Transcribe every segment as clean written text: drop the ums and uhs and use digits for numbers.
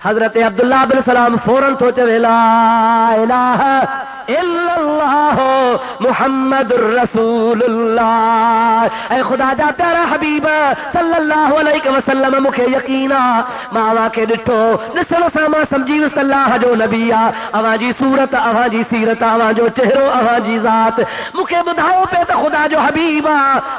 حضرت عبداللہ بن سلام فوراً سوچے لا الہ الا اللہ محمد الرسول اللہ، اے خدا دا پیارا حبیب صلی اللہ علیہ وسلم مکھے یقینا ماوا کے ڈٹھو نسل ساما سمجھی صلی اللہ جو نبی اواں جی صورت اواں جی سیرت اواں جو چہرو اواں جی ذات مکھے بدھاؤ پہ تو خدا جو حبیب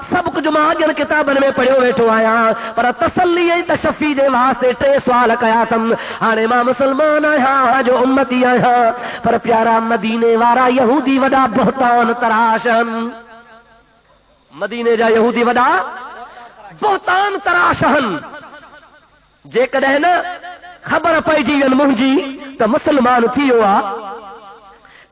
سب کچھ ماں جن کتابن میں پڑھیو ویٹھو آیا پر تسلی تشفی دے واسطے ٹے سوال کیا تم ہانے ماں مسلمان آیا جو امتی آیا پر پیارا مدینے وارا یہودی وڈا بہتان تراشن، مدینے جا یہودی وڈا بہتان تراشن جے کدے نا خبر پئی جی منجی تو مسلمان تھی ہوا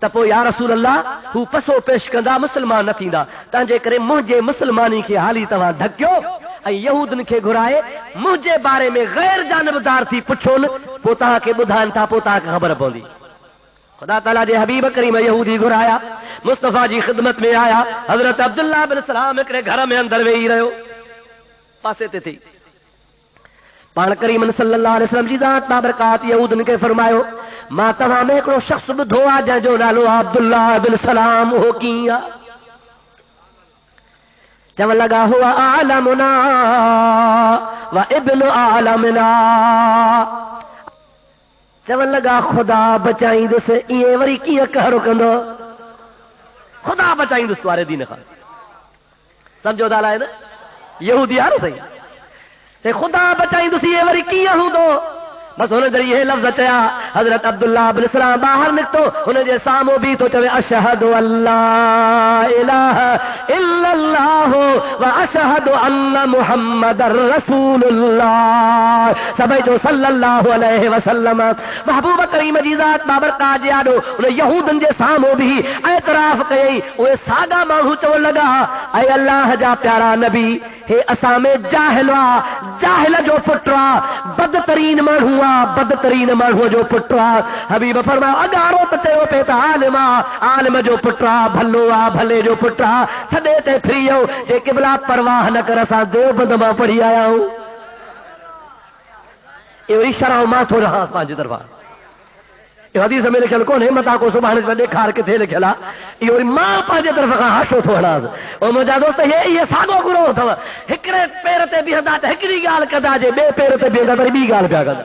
تپو یا رسول اللہ ہو پسو پیش کندا مسلمان نہ تھیندا تانجے کرے مجھے مسلمانی کے حالی تواں ڈھکیو اے یہودن کے گھرائے مجھے بارے میں غیر جانبدار تھی پچھون پوتا کے بدھان تھا پوتا کے خبر پوندی خدا تعالیٰ جے حبیب کریم یہودی گھرایا مصطفیٰ جی خدمت میں آیا حضرت عبداللہ بن سلام ایک گھر میں اندر وہی رہو پاسے تے تھی پان کریم صلی اللہ علیہ وسلم جی ذات بابرکات یہودن کے فرمایو ما تمام میں ایک شخص بدھو آ جائے جو نالو عبداللہ بن سلام ہو کیا جب لگا ہوا عالمنا و ابن عالمنا جب لگا خدا بچائیں دسے یہ وری کی کہرو کندو خدا بچائیں دس توارے دین خان سمجھو دالا ہے نا یہودی آ رہا تھے خدا بچائیں دس یہ وری کی ہوں دو بس انہیں در یہ لفظ چیا حضرت عبداللہ بن سلام باہر نکتو انہیں جے سامو بھی تو چوے اشہد اللہ الہ الا اللہ و اشہد ان محمد رسول اللہ سبھی جو صلی اللہ علیہ وسلم محبوب کریم جی ذات بابرکات جی آڈو انہیں یہودن جے سامو بھی اعتراف کئی وہ سادہ مانہو چو لگا اے اللہ جا پیارا نبی ہے اسامے جاہلوا جاہل جو پٹرا بدترین مانہوا بدترین مانہو جو پٹرا حبیب فرما اگارو تیو پیتا عالما عالم جو پٹرا بھلوا بھلے جو پٹرا سدے تے پھریو جے قبلہ پرواہ نہ کر اسا دیو بندما پڑھی آیا ہوں یہ شرع ما تو رہا پانچ طرفا یہ حدیث میں لکھل کون ہے متا کو سبحان اللہ دیکھار کے تھے لکھلا یہ ماں پانچ طرف کا ہاشو تھوڑا او مجا دوست یہ ساگو گرو تھا ہکڑے پیر تے بھی ہدا تے ہکڑی گال کدا جے بے پیر تے بھی ہدا تے بی گال پیا کدا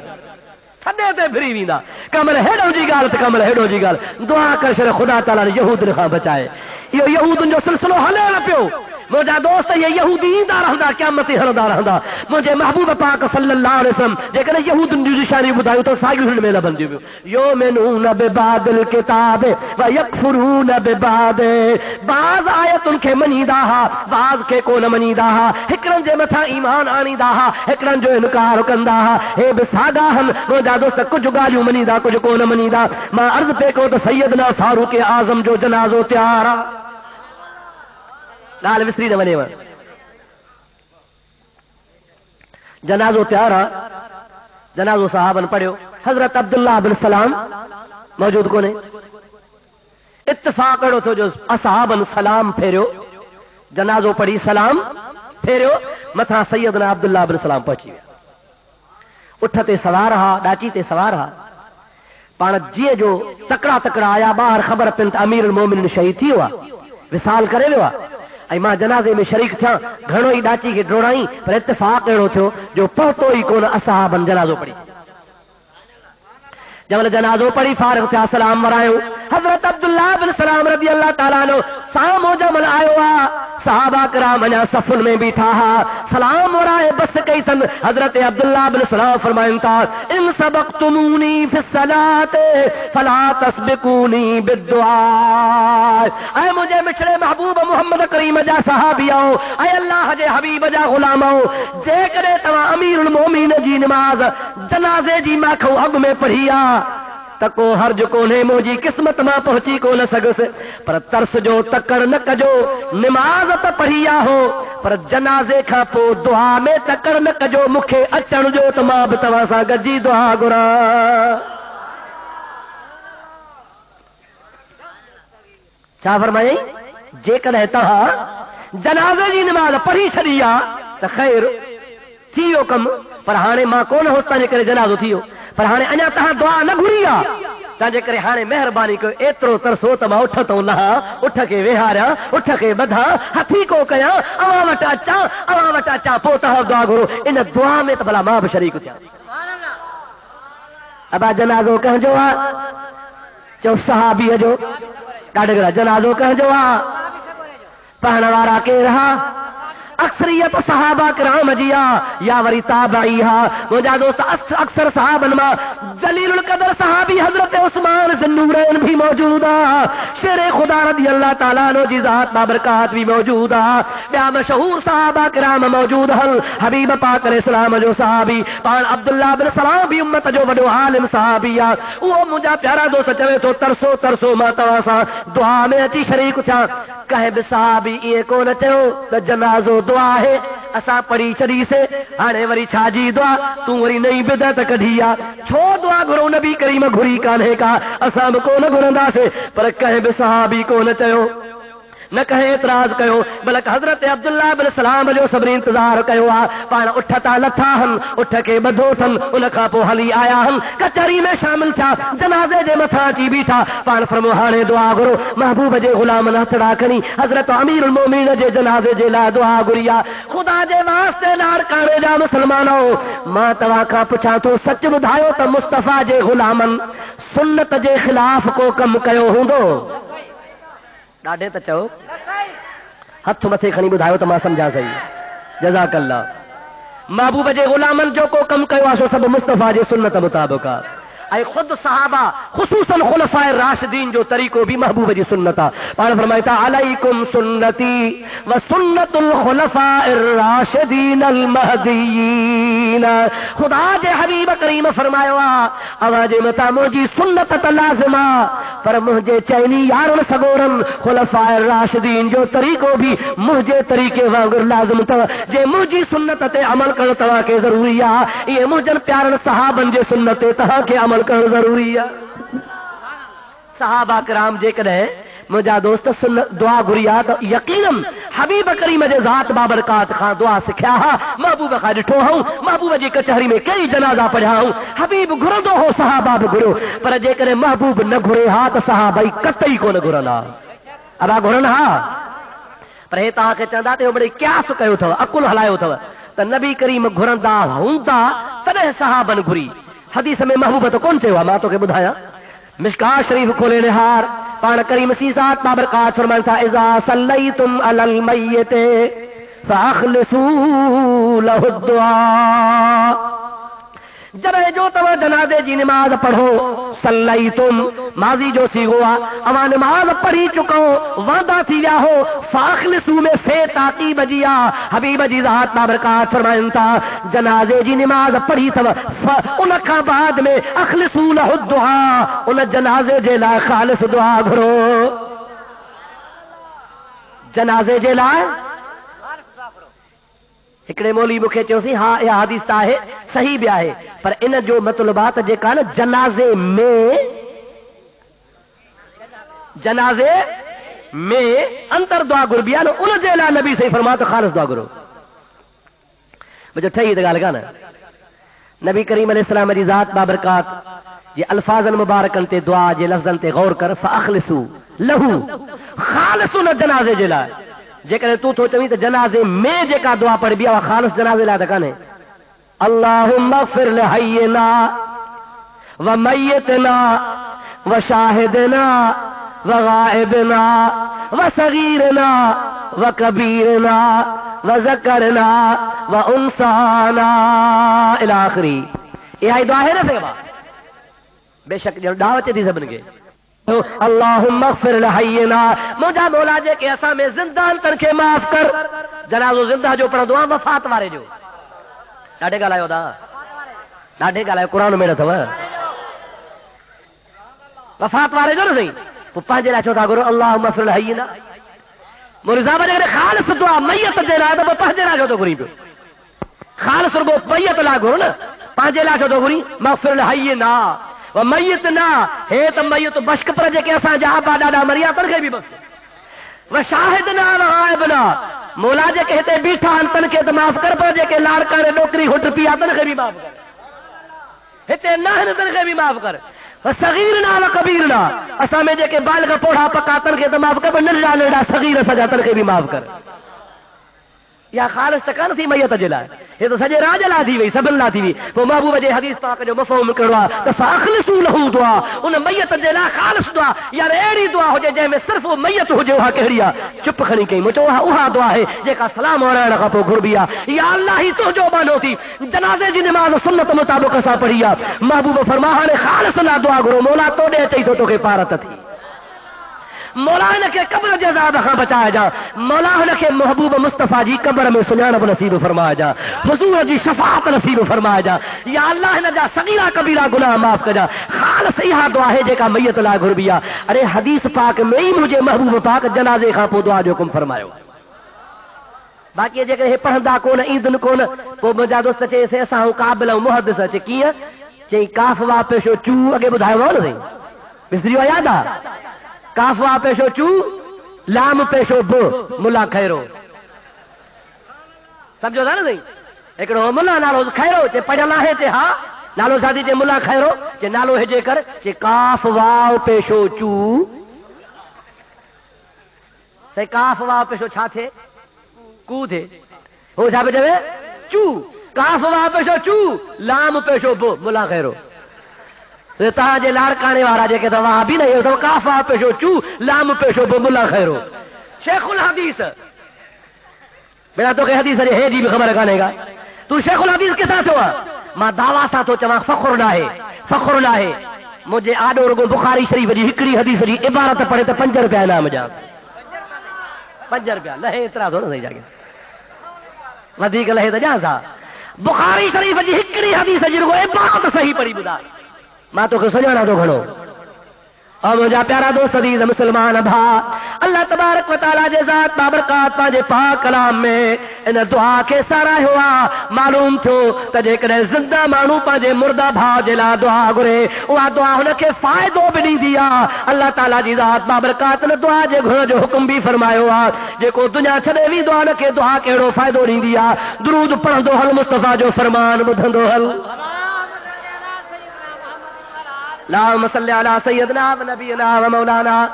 تھڈے تے پھری ویندا کمل ہیڈو جی گال تے کمل ہیڈو جی گال دعا کر شر خدا تعالی نے یہود نے بچائے یہ یہود جو سلسلو ہلے نہ پیو مجھا دوست یہ یہودی دا رہندا قیامت ہلدا رہندا مجھے محبوب پاک صلی اللہ علیہ وسلم جے کہ یہود دی نشانی بدایو تو ساگی ہن میں بندی یومنون ببعض الکتاب و یکفرون ببعض بعض آیت ان کے منیدا بعض کے کو نہ منیدا ہکرن جے متھا ایمان آنیدا ہکرن جو انکار کندا اے بساگا ہن مجھا دوست کچھ گالیوں منیدا کچھ کو نہ منیدا ما عرض پہ کو تو سیدنا فاروق اعظم جو جنازو تیار لال وسری نہ بنے جنازو تیار جنازو صحابن پڑھو حضرت عبداللہ بن سلام موجود کو نے اتفاق اڑو تو جو اصحابن سلام پھیرو جنازو پڑھی سلام پھیرو متھا سیدنا عبداللہ بن سلام پہنچی اٹھتے سوار ہا ڈاچی تے سوار ہا پان جی جو تکڑا تکڑا آیا باہر خبر پنت امیر المومنین شہید تھی ہوا وصال کرے لوا اے ماں جنازے میں شریک تھا گھنو ہی ڈاچی کے ڈوڑائی پر اتفاق اڑو تھو جو پہتو ہی کون اصحابن جنازو پڑھی جب جنازو پڑھی فارغ تھا سلام ورایو حضرت عبداللہ بن سلام رضی اللہ تعالیٰ عنہ سامو جمل آئے صحابہ کرام انہا صفن میں بیٹھا سلام ورائے بس کئی سن حضرت عبداللہ بن سلام فرمائن تا ان سبقتمونی فی الصلاة فلا تسبقونی بالدعاء اے مجھے مشرے محبوب محمد کریم جا صحابیاں اے اللہ جے حبیب جا غلاماں جے کرے تمام امیر المومین جی نماز جنازے جی ماں کھو اب میں پڑھیا تکو ہر جو کونے موجی قسمت ماں پہنچی کو نہ سگس پر ترس جو تکڑ نہ کجو نماز تو پڑھیا ہو پر جنازے کھا پو دعا میں تکڑ نہ کجو مکھے اچن جو تو ماں بتوا سا گجی دعا گرا کیا فرمائیں جے کدے تا جنازے جی نماز پڑھی چھڑیا تو خیر تھیو کم پر ہانے ماں کون ہوتا نے کرے جنازو تھیو پر ہانے اñا تہاں دعا نہ گھری آ تانجے کرے ہانے مہربانی کو ایترو ترسو ت اٹھ تو لہا اٹھ کے وہارا اٹھ کے بدھا ہتھی کو کیا اواں وٹ اچا پو تہاں دعا گھرو ان دعا میں تو بھلا ماں بھی شریک تھیا ابا جنازو کنجو آ چو صحابی جو ڈاڈگرا جنازو کنجو آ پہن وارا کے رہا اکثریت صحابہ کرام جیا یا وری تابعیہ مجھا دوست اکثر صحابن ما جلیل القدر صحابی حضرت عثمان ذوالنورین بھی موجود ہے شیر خدا رضی اللہ تعالیٰ عنہ جی ذات بابرکات بھی موجود ہے بیا مشہور صحابہ کرام موجود ہیں حبیب پاک علیہ السلام جو صحابی پان عبداللہ بن سلام بھی امت جو وڈو عالم صحابی ہے وہ مجھا پیارا دوست چوے تو ترسو ما تواسا دعا میں اچھی شریک تھا کہے بھی صحابی یہ کون چو تو جنازو دعا ہے اسا پڑھی چڑی سے ہانے وری چھاجی دعا تو وری نئی بدعت کڈھیا چھو دعا گھرو نبی کریم گھری کانے کا اسا کو نہ گھرندا سے پر کہے بھی صحابی کو نہ چیو نہ کہے اعتراض کیو بلکہ حضرت عبداللہ بن سلام جو صبر انتظار کیو آ پان اٹھتا لتھا ہن اٹھ کے بدھوٹن ان کا پو ہلی آیا ہن کچہری میں شامل تھا جنازے دے متھا چی بیٹھا پان فرمو ہانے دعا کرو محبوب جے غلام نہتڑا کھنی حضرت امیر المومنین جے جنازے جے لا دعا گریا خدا جے واسطے لاڑ کانے جا مسلمانو ماں توا کا پچھا تو سچ بدھایو ت مصطفی جے غلامن سنت جے خلاف کو کم کیو ہوندو ڈاڈے تو چو ہاتھ متے کھنی بدھاؤ تو ماں سمجھا صحیح جزاک اللہ محبوب جے غلامن جو کو کم کیو سو سب مصطفیٰ جے سنت مطابق اے خود صحابہ خصوصاً خلفاء راشدین جو طریقو بھی محبوب جی سنتا پان فرمائتا علیکم سنتی و سنت الخلفاء الراشدین المہدیین خدا جے حبیب کریم فرمایا آواز متا مجھے سنت لازمہ پر مجھے چینی یارن سگورن خلفاء راشدین جو طریقو بھی مجھے طریقے وانگر لازم تا جے مجھے سنت تے عمل کرتا کے ضروری ہے یہ مجھن پیارن صحابن جے سنت تہا کے عمل کرنا ضروری ہے صحابہ کرام جے کدے مجھا دوست دعا گریا تو یقیناً حبیب کریم جے ذات بابرکات خان دعا سکھیا ہا محبوب خان ڈٹھو ہوں محبوب جی کچہری میں کئی جنازہ پڑھا ہوں حبیب گھرندو ہو صحابہ بھی گھرو پر جے کرے محبوب نہ گھرے ہا تو صحابہ قطعی کو نہ گھرنا ابا گھرن ہا پر ہے تا کے چندا تے بڑے قیاس کیو تھو عقل ہلایو تھو تے نبی کریم گھرندا ہوندا تنے صحابن گھری حدیث میں محبوب تو کون سے ہوا ماں تو کے بدھایا مشکات شریف کھولے نہار پان کریم سی ذات بابرکات فرمائے تھا اذا صلیتم علی المیت فاخلصوا له الدعاء جب جو تو جنازے جی نماز پڑھو صلیتم ماضی جو سی ہوا اما نماز پڑھی چکو وعدہ تھیا ہو فاخلصوا میں سے تاقی بجیا حبیب جی ذات بابرکات فرمائن تھا جنازے جی نماز پڑھی تھا ان کا بعد میں اخلصوا له الدعاء ان جنازے جے لا خالص دعا گھرو جنازے جے لا ہکڑے مولی مکھے چو سی ہاں یہ حدیث تا ہے صحیح بھی ہے پر ان جو مطلبات جے کا نا جنازے میں انتر دعا گر بیا ان جے لا نبی سے فرما تو خالص دعا گرو مجھے ٹھئی تے گال کا نا نبی کریم علیہ السلام جی ذات بابرکات جی الفاظ مبارکن تے دعا جے لفظن تے غور کر فاخلصوا له خالص ان جنازے جے لا جے کرے تو چویں تو جنازے میں جے کا دعا پڑھ بیا خالص جنازے لا دکانے اللہم اغفر لحینا ومیتنا وشاہدنا وغائبنا وصغیرنا وکبیرنا وذکرنا وانسانا الى آخری یہ آئی دعا ہے نا سیبا بے شک دعوت دی سبن کے اللہم اغفر لحینا مجھا مولا جے کہ اسا میں زندان تن کے معاف کر جنازو زندہ جو پڑھا دعا وفات وارے جو ڈاڈے گا لائیو دا ڈاڈے گا لائیو قرآن میں رہتا وفات وارے جو نہیں وہ پانچے لا چوتا کرو اللہم اغفر لحینا مولی صاحب جے خالص دعا میت دے لا تو وہ پانچے لا چوتا کری خالص رگو میت لا کرو نا پانچے لا چوتا کری مغفر لحینا و میت نہ ہے تو میت بشک پر جے کہ اساں جہاں با ڈاڈا مریا پر کے بھی بس و شاہدنا و غائبنا مولا جے کہتے بیٹھا ہن تن کے تو معاف کر پر جے کہ لاڑکا نے نوکری ہٹ پیا تن کے بھی معاف کر ہتے نہن درغے بھی معاف کر صغیرنا و کبیرنا اساں میں جے کہ بالغ پوڑھا پکاتن کے تو معاف کر ننڈا ننڈا صغیر سجا تن کے بھی معاف کر یا خالص تکان تھی میت جلا یہ تو سجے راج لا تھی وئی سبن لا تھی وئی وہ محبوب جے حدیث پاک جو مفہوم کروا تو فاخلصوا له دعا ان میت جلا خالص دعا یار ایڑی دعا ہو جے میں صرف وہ میت ہو جو کہڑیا چپ کھڑی کئی مچو اوہا دعا ہے جے کا سلام ورن کا پو گربیا یا اللہ ہی تو جو بانو تھی جنازے دی نماز سنت مطابق اسا پڑھیا محبوب فرمایا نے خالص لا دعا کرو مولا تو دے چئی تو کے پارت تھی مولا ان کے قبر کے عذاب ہاں بچایا جا مولا ان کے محبوب مصطفیٰ جی قبر میں سنجھڑپ نصیب فرمایا جا حضور جی شفاعت نصیب فرمایا جا یا اللہ ان جا صغیرہ کبیرہ گناہ معاف کر جا خالص یہ دعا ہے جے کا میت لا گھربیا ارے حدیث پاک میں ہی مجھے محبوب پاک جنازے خاں پو دعا جو حکم فرمایا باقی جے کہ پڑھندا کون ایندن کون وہ مجا دوست چے سے اساں قابل محدث چے کیے چے کاف وا پیشو چو اگے بدھایا ہو نہیں مصری یاد آ کاف وا پیشو چو لام پیشو ب ملا خیرو سمجھو تھا نا نہیں ایکڑو ملا نالو خیرو چے پڑھلا ہے تے ہاں نالو شادی چے ملا خیرو چے نالو ہے جے کر چے کاف واو پیشو چو تے کاف واو پیشو چھا تھے کو تھے ہو جا پہ جوے چو کاف واو پیشو چو لام پیشو ب ملا خیرو تہاں جے لاڑکانے وارا جے کہ تو وہاں بھی نہیں ہو تو کاف واو پیشو چو لام پیشو ب ملا خیرو شیخ الحدیث میرا تو کہ حدیث ہے جی بھی خبر کانے گا تو شیخ الحدیث کے ساتھ ہوا ماں دعویٰ ساتھ ہو چواں فخر لاہے مجھے آڈو رگو بخاری شریف جی ہکڑی حدیث جی عبارت پڑھے تو 5 روپیہ انعام جا 5 روپیہ لہے اترا تھوڑا صحیح جاگے ودیک لہے تو جا سا بخاری شریف جی ہکڑی حدیث جی رگو عبارت صحیح پڑھی بدا ماں تو کہ سجانا تو گھڑو اور مجھا پیارا دوست عزیز مسلمان بھا اللہ تبارک و تعالیٰ جے ذات بابرکات پاجے پاک کلام میں ان دعا کے سارا ہوا معلوم تھو تجھے کرے زندہ مانو پاجے مردہ بھا جلا دعا گرے وہ دعا ان کے فائدوں بھی نہیں دیا اللہ تعالیٰ جی ذات بابرکات نے دعا جے گھر جو حکم بھی فرمایو جے کو دنیا چھڑے بھی دعا نہ کے دعا کیڑو فائدو نہیں دیا درود پڑھ دو حل مصطفیٰ جو فرمان بدھن دو حل اللهم صل على سيدنا ونبينا ومولانا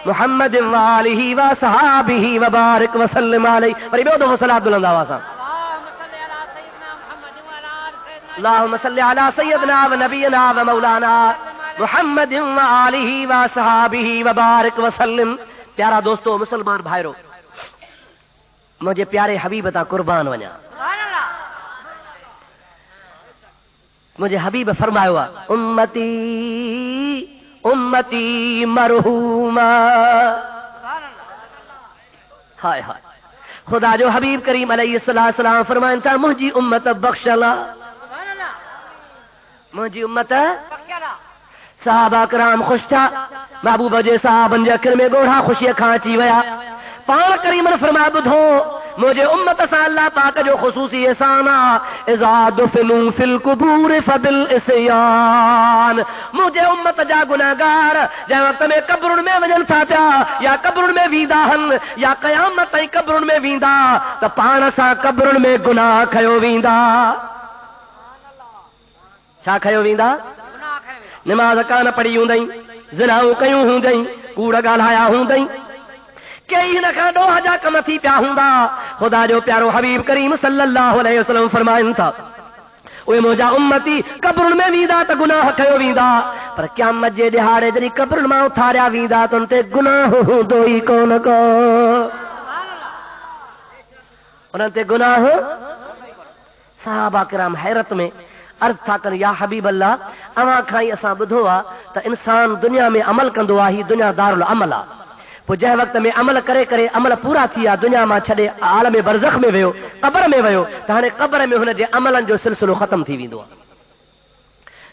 محمد وآله وصحابه وبارك وسلم عليه بڑی بہت صلاۃ بلند آواز اللهم صل على سيدنا ونبينا ومولانا محمد وآله وصحابه وبارك وسلم پیارا دوستو مسلمان بھائیرو مجھے پیارے حبیب تا قربان وجا مجھے حبیب فرمایا ہوا امتی امتی مرحوما ہائے ہائے خدا جو حبیب کریم علیہ السلام فرمائن تھا مجھے امت بخشلا مجھے امت صحابہ کرام خوش تھا محبوب جے صحابن جے کر میں گوڑا خوشی کھانچی ویا پاک کریم نے فرمایا بدھو مجھے امت سے اللہ پاک جو خصوصی احسانا اذا دفنوا فی القبور فبالعصیان مجھے امت جا گناہگار جے وقت میں قبرن میں وجن تھا پیا یا قبرن میں ویندا ہن یا قیامت تائیں قبرن میں ویندا تو پان سا قبرن میں گناہ کھیو ویندا چھا کھیو ویندا نماز کان پڑھی ہوندیں زناؤں کیوں ہوندیں کوڑ گالایا ہوندیں کئی نہ کھا دو حجا کم تھی پیا ہوندا خدا جو پیارو حبیب کریم صلی اللہ علیہ وسلم فرمائن تھا اوے موجا امتی قبر میں ویندا تے گناہ کھیو ویندا پر قیامت جے دہاڑے جڑی قبر ما اتھاریا ویندا تن تے گناہ ہوندو ہی کون کو انہاں تے گناہ صحابہ کرام حیرت میں عرض تھا کر یا حبیب اللہ اواں کھائی اساں بدھوا تے انسان دنیا میں عمل کندو آہی دنیا دار العمل آ پو جے وقت میں عمل کرے کرے عمل پورا تھیا دنیا ما چھڑے عالم برزخ میں ویو قبر میں ویو تے ہنے قبر میں ہن جے عملن جو سلسلو ختم تھی ویندو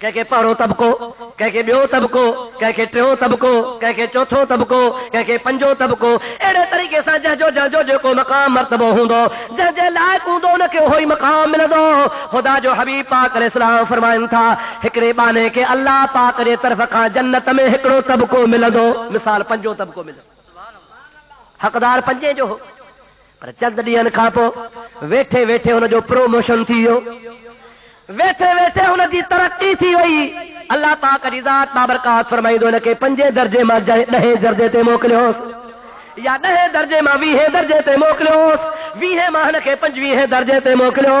کہ پہرو طبقو کہ بیو طبقو کہ ٹرو طبقو کہ چوتھو طبقو کہ پنجو طبقو اڑے طریقے سے جو کو مقام مرتبہ ہوندو جے لائق ہوندو ان کے وہی مقام ملدو خدا جو حبیب پاک علیہ السلام فرمائن تھا ہکڑے بانے کے اللہ پاک دے طرف کا جنت میں ہکڑو طبقو ملدو مثال پنجو طبقو ملدو حقدار پنجے جو ہو پر چند ڈیئن کھا پو ویٹھے ویٹھے ان جو پروموشن تھیو ویٹھے ویٹھے ان کی ترقی تھی وئی اللہ پاک دی ذات بابرکات فرمائی دو کہ 5 درجے میں 10 درجے تے موکلیوس یا 10 درجے میں 20 درجے تے موکلیوس 20 ماہ کے 25 درجے تے موکلیو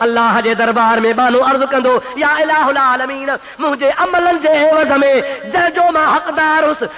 اللہ جے دربار میں بانو عرض کندو یا الہ العالمین مجھے عملن جے عوض میں جو ما حقدار اس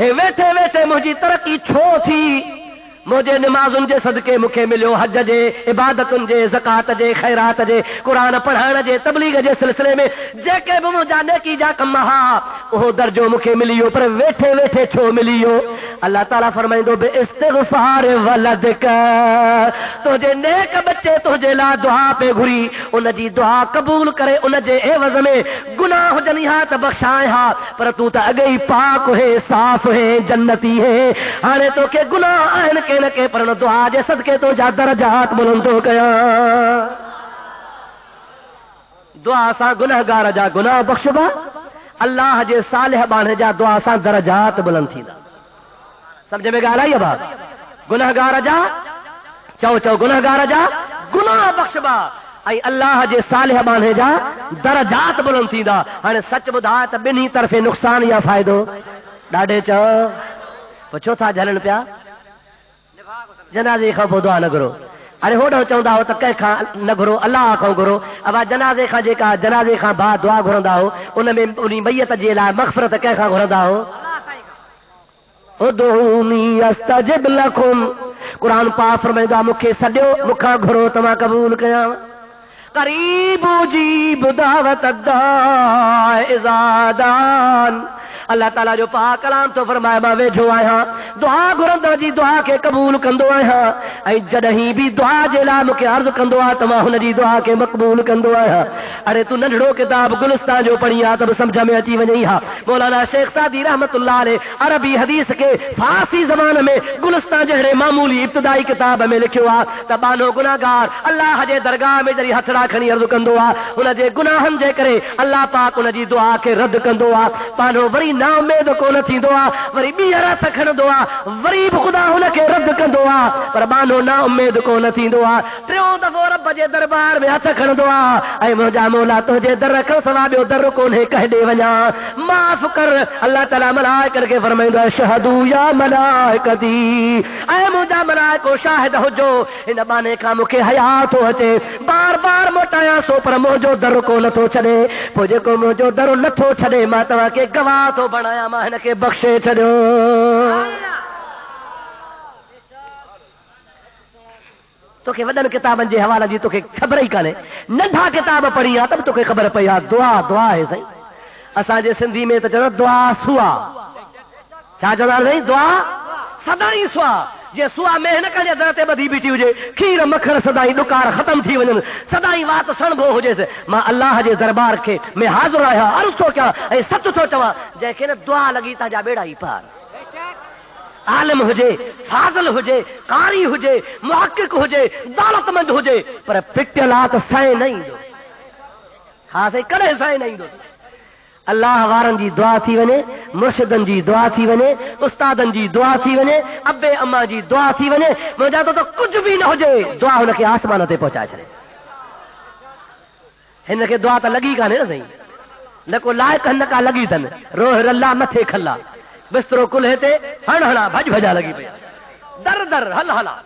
ویٹھے ویٹھے مجھے ترقی چھو تھی مجھے نمازن جے صدقے مکھے ملیو حج جے عبادتن جے زکات جے خیرات جے قرآن پڑھان جے تبلیغ جے سلسلے میں جے کہ بمو جانے کی جا کم ہا وہ درجو مکھے ملیو پر ویٹھے ویٹھے چھو ملیو اللہ تعالیٰ فرمائندو بے استغفار ولدک تجھے نیک بچے تجھے لا دعا پہ گھری ان جی دعا قبول کرے ان جے عوض میں گناہ جنی ہاتھ بخشائے ہا پر تو تا اگئی پاک ہے صاف ہے جنتی ہے ہانے تو کہ گناہ آئین کے نکے پر دعا جے صدقے تو جا درجات بلندو کیا دعا سا گناہگار جا گناہ بخشبا اللہ جے صالح بانے جا دعا سا درجات بلند تھی دا سمجھے میں گالا یہ بات گناہگار جا چو گناہگار جا گناہ بخشبا ای اللہ جے صالح بانے جا درجات بلند تھی دا ہانے سچ بدھا تا بنی طرف نقصان یا فائدو ڈاڑے چو پچھو تھا جھلن پیا جنازے خا دعا نہ کرو ارے ہوڑو چوندا ہو تو کہیں نہ گھرو اللہ کھو گھرو اب جنازے خا جے کا جنازے خا بعد دعا گھرندا ہو ان میں انہی میت جے لا مغفرت کہیں خا گھرندا ہو ادعونی استجب لکم قرآن پاک فرمائے مکھے سڈیو مکھا گھرو تما قبول کیا قریب اجیب دعوت الداع اذا دعان اللہ تعالیٰ جو پاک کلام تو فرمایا ما ویجھو آیا دعا گھرندہ جی دعا کے قبول کندو آیا اے جدہی بھی دعا جیلا مکے عرض کندو آیا تما ہن جی دعا کے مقبول کندو آیا ارے تو ننھڑو کتاب گلستان جو پڑھی آ تب سمجھا میں اچی ونئی ہا مولانا شیخ سعدی رحمت اللہ علیہ عربی حدیث کے فارسی زبان میں گلستان جہرے معمولی ابتدائی کتاب میں لکھو آ تبانو گناہگار اللہ جے درگاہ میں جری ہتھڑا کھنی عرض کندو آ ان جے گناہن جے کرے اللہ پاک ان جی دعا کے رد کندو آ پانو وری نا امید کو نہ تھی دعا وری بیارا تکھن دعا وری خدا ان کے رد کن دعا پر بانو نا امید کو نہ تھی دعا ٹرو دفعہ رب جے دربار میں ہتھ کھن دعا اے مجا مولا تجھے در رکھو ثواب در کو نے کہہ دے ونیا معاف کر اللہ تعالی ملائکہ کے فرمائندا شہدو یا ملائکتی اے مجا ملائکو شاہد ہو جو ان بانے کا مکے حیات ہو اچے بار بار موٹایا سو پر موجو در کو نہ تو چھڑے پوجے کو موجو در نہ تو چھڑے ما توا کے گواہ تو بنایا ماں ہن کے بخشے چھڑو تو کہ ودن کتابن جے حوالہ جی تو کہ خبر ہی کانے ننھا کتاب پڑھی آ تب تو کہ خبر پئی آ دعا ہے صحیح اساں جے سندھی میں تو چڑھو دعا سوا چھا چڑھا نہیں دعا سدائی سوا جے سوا میں نہ کنے درتے بدھی بیٹھی ہوجے کھیر مکھر سدائی ڈکار ختم تھی ونن سدائی وات سنبھو ہوجے سے ماں اللہ جے دربار کے میں حاضر آیا عرض تو کیا اے سچ تو چوا جے کہ دعا لگی تا جا بیڑا ہی پار عالم ہوجے فاضل ہوجے قاری ہوجے محقق ہوجے دولت مند ہوجے پر پٹلات سائیں نہیں دو خاص کڑے سائیں نہیں دو اللہ وارن جی دعا تھی ونے مرشدن جی دعا تھی ونے استادن جی دعا تھی ونے ابے اما جی دعا تھی ونے مجھا تو کچھ بھی نہ ہو جائے دعا ان کے آسمان تے پہنچا چھڑے ہن کے دعا تا لگی کانے نہ صحیح لکو لائق ہن کا لگی تن روح اللہ متھے کھلا بسترو کلھے تے ہن ہنا بھج بھجا لگی پئی در در ہل ہلا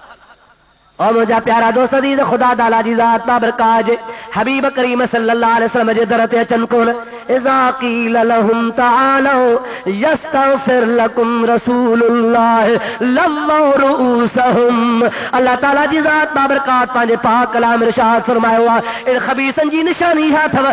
اور مجھا پیارا دوست عزیز خدا تعالی جی ذات بابرکات حبیب کریم صلی اللہ علیہ وسلم جے در تے اچن کول اذا قیل لهم تعالوا یستغفر لكم رسول اللہ لووا رؤوسهم. اللہ تعالیٰ جی ذات بابرکات پانچ پاک کلام ارشاد فرمایا ہوا ان خبیثن جی نشانی ہے تھا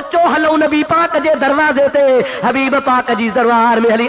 اچو ہلو نبی پاک جے دروازے تے حبیب پاک جی دربار میں ہلی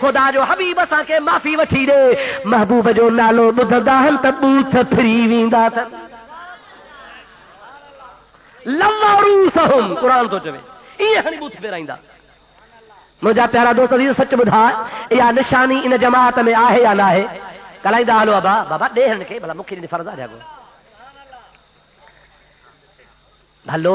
خدا جو حبیب اساں کے معافی وٹھی دے. محبوب جو نالو ٻڌندا ہن ت بوت پھری ویندا تھا. لووا رؤوسهم قرآن تو چوے یہ ہنی بوت پھرائیندا. مجھا پیارا دوست عزیز سچ ٻڌا یا نشانی ان جماعت میں آہے یا نہ ہے. کلائیدا ہلو ابا بابا دے ہن کے بھلا مکھی دی فرض آ جاگو بھلو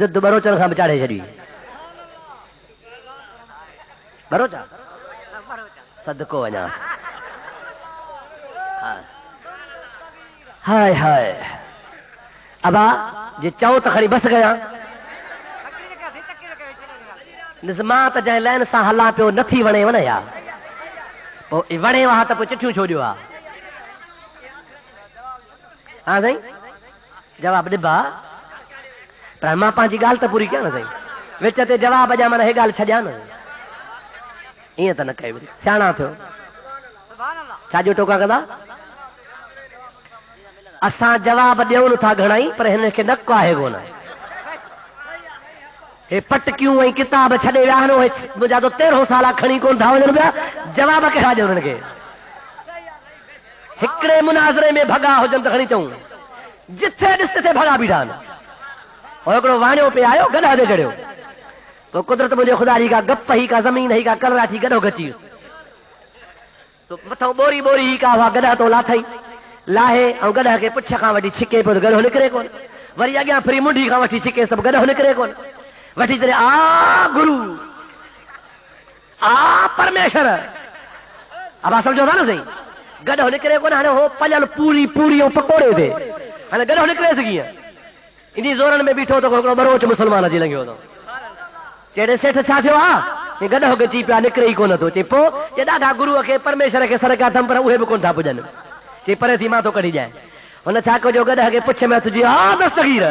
ضد بروچن کھان بچاڑے چھڈی. بروچا صدقو وñا ہائے ہائے ابا جی چاہو تو خری بس گیا نظمات جائیں لائن سا ہلا پیو نتھی ونے ونے یا ونے وہاں تو چٹھیوں چھوڑیو آ. ہاں سائیں جواب ڈبا پر ماں پانچی گال تو پوری کیا نا سائیں وچ تے جواب اجا من ہے گال چھڈیا نا یہ تو نہ کہے سیاح تھو چھاجو ٹوکا کندا اساں جواب ڈیون تھا گھنائی پر ہن کے نک آہے گونا اے پٹ کیوں ای کتاب چھڈے ویا نو مجا تو 13 سال کھنی کون تھا وجن پیا جواب کہا جو ان کے ہکڑے مناظرے میں بھگا ہو جن کھنی چوں جتھے ڈس تے بھگا بیٹھان اور اکڑو وانیو پہ آیو گڈا دے گڑیو تو قدرت مجھے خدا جی کا گپ ہی کا زمین ہی کا کر رہا تھی گڈو گچی تو متھو بوری بوری ہی کا ہوا گڈا تو لاتھئی لاہے اور گڈا کے پچھ کھا وٹی چھکے پہ گڈو نکرے کون وری اگیا پھری منڈی کھا وٹی چھکے سب گڈو نکرے کون وٹی تیرے آ گرو آ پرمیشور اب آپ سمجھو تھا نا صحیح گڈو نکرے کون ہنے ہو پلل پوری پوری پکوڑے دے ہنے گڈو نکرے سگی انہی زورن میں بیٹھو تو کوئی بروچ مسلمان جی لنگیو تو چیڑے سیٹھ چھا تھیو آ گڈو گچی پیا نکرے ہی کون تو چی پو چی ڈاڈا گرو کے پرمیشور کے سرکار تھم پر اوہے بھی کون تھا پجن چی پرے تھی ماں تو کڑی جائے انہیں چھا کو جو گڈا کے پچھ میں تجھے آ دستگیر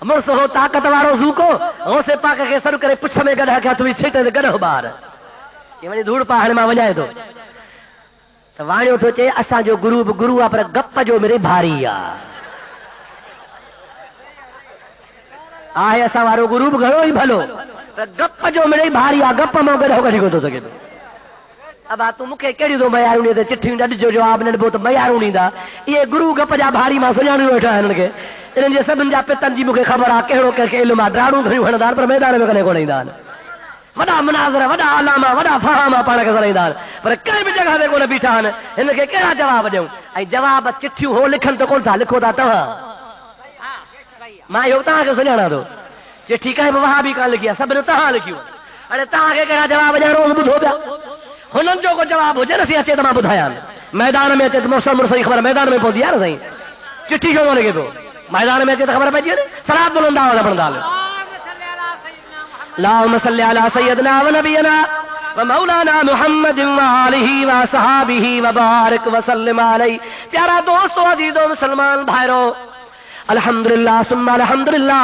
مرس ہو طاقت وارو زو کو غوث پاک کے سر کرے پچھ میں گڈا کے تھی سیٹ گڈو بار چی ونی دھوڑ پاہن میں وجائے تو وانیو تو چے اساں جو گرو پر گپ جو میرے بھاری آئے اساں وارو گرو گھرو ہی بھلو گپ جو میرے بھاری گپ میں گڈو کڈی کو تو سکے تو اب تو مکھے کیڑی دو میارونی تے چٹھی ڈڈ جو جواب نے بہت میارونی دا یہ گرو گپ جا بھاری ما سجانے بیٹھا انن کے انن جے سبن جا پتن جی مکھے خبر آ کہڑو کہ علم ڈراڑو گھنیو ہندار پر میدان میں کنے کو نہیں دان وڈا مناظرہ وڈا علامہ وڈا فہامہ پانے کے سرائیدار پر کہیں بھی جگہ دے کو بیٹھا ان کے کہڑا جواب ڈیوں ائی جواب چٹھیوں ہو لکھن تو کون تھا لکھو تا تو ماں یو تا کے سنانا تو چٹھی کہیں وہاں بھی کان لکھیا سب نے تہاں لکھیو ارے تا کے کہڑا جواب جا روز بدھو پیا ہنن جو کو جواب ہو جے نسی اچے تو بدھایا میدان میں اچے تو مرسل خبر میدان میں پہنچی یار صحیح چٹھی کیوں لگے تو میدان میں اچے تو خبر پہ جی صلاۃ بلندا والا بندال اللهم صل على سيدنا ونبينا ومولانا محمد وآلہ وصحابہ وبارک وسلم علیہ. پیارا دوستو عزیزو مسلمان بھائیرو الحمدللہ ثم الحمدللہ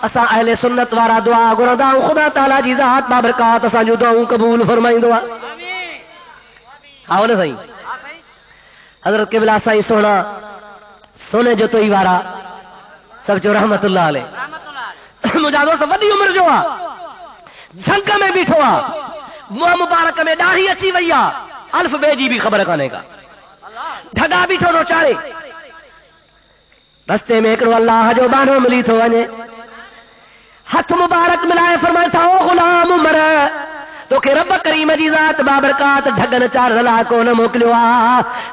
اسا اہل سنت وارا دعا گردا خدا تعالی جی ذات بابرکات اسا جو دعا قبول فرمائیں دعا آؤ نا صحیح حضرت قبلہ سائی سونا سونے جو تو ہی وارا سب جو رحمت اللہ علیہ مجادو سب وڈی عمر جو جھنگ میں بیٹھو منہ مبارک میں ڈاڑھی اچی وئی الف بے جی بھی خبر کانے کا ڈھگا بیٹھو نو چارے رستے میں ایکڑو اللہ جو بانو ملی تو ونے ہاتھ مبارک ملائے فرمائے تھا او غلام عمر تو کہ رب کریم جی ذات بابرکات ڈھگن چار رلا کو نہ موکلو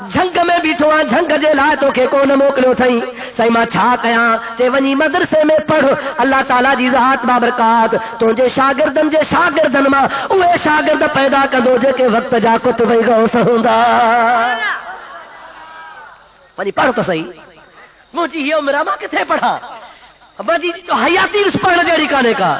جھنگ میں بیٹھو جھنگ جے لائے تو کہ کو نہ موکلو تھئی سئی ما چھا کیا تے ونی مدرسے میں پڑھ اللہ تعالی جی ذات بابرکات تو جے شاگردن جے شاگردن ما اوے شاگرد پیدا کندو جے کے وقت جا کو تو وئی غوث ہوندا ونی پڑھ تو صحیح مجھے یہ عمرہ ما کتھے پڑھا مجھے حیاتی اس پڑھنے جیڑی کانے کا